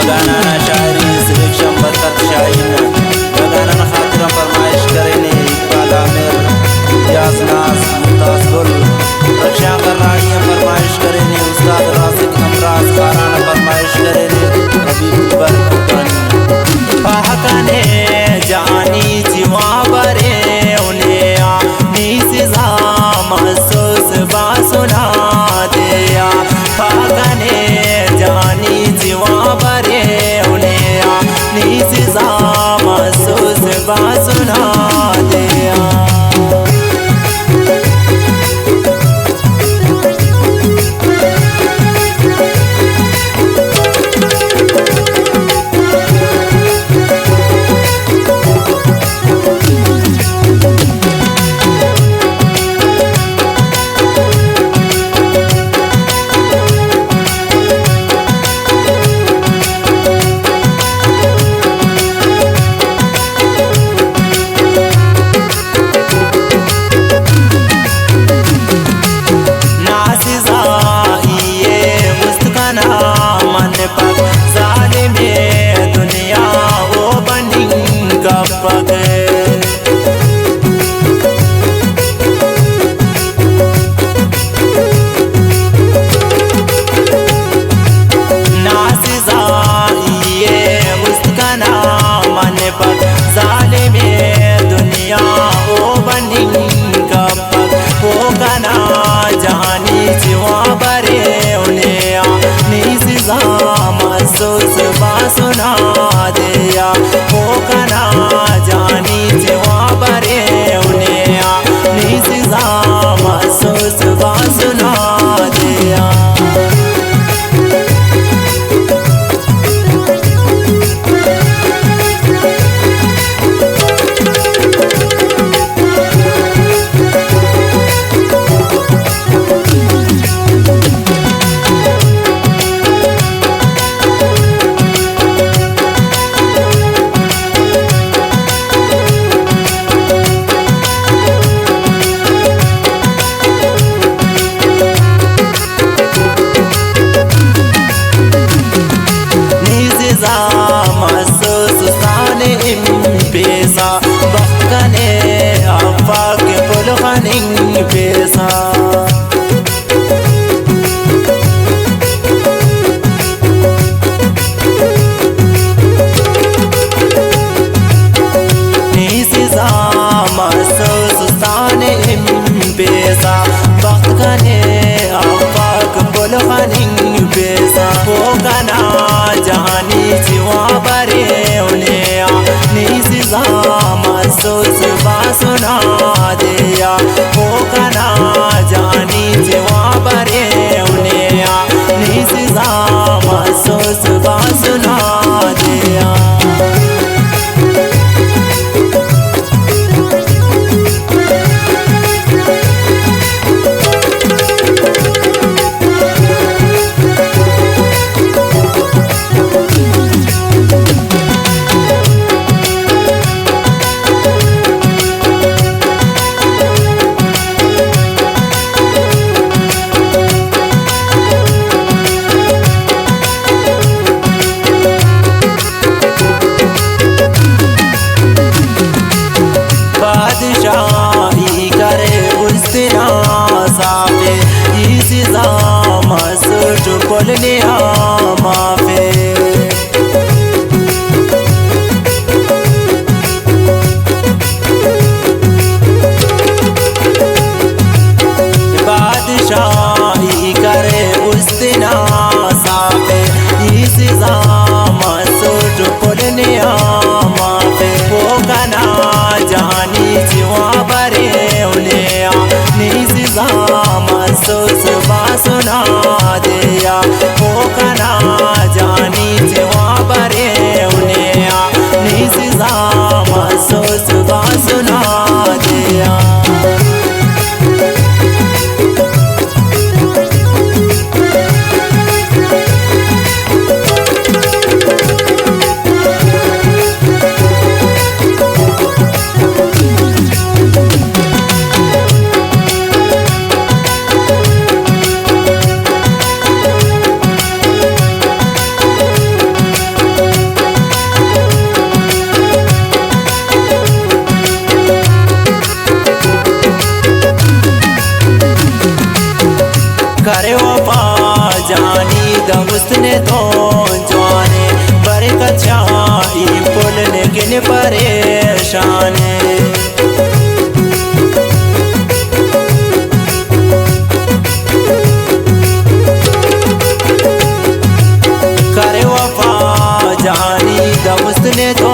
गाना शायरी सिलेक्शन बरकत शाहीन गाना खातिर फरमाइश करें इकबाल आमिर इम्तियाज नाज मुमताज गुल रक्षा कर रानी फरमाइश करें उस्ताद रासिक अमराज खाराना फरमाइश करें हबीब बरकत जानी जीवा बरे उन्हें निसिजा महसूस बा सुना दिया पागने जानी जीवा बरे उन्हें निसिजा महसूस बा सुना दिया। महसूस बा सुना दिया हो कना जानी जीवा बरे उन्हें निसिजा महसूस बा सुना दिया। पेसा बखने आफाक पुलखनिंग पेसा निसिजा महसूस साने पेसा बखने आफाक पुलखनिंग पेसा हो गना जानी जीवा बरे उन्हें निसिजा महसूस बा सुना दिया हो कना जानी जीवा बरे उन्हें निसिजा महसूस बा सुना दिया। दोस्त ने तो जाने बरकत शाही पुलने गिन परेशान करे वफा जानी दोस्त ने तो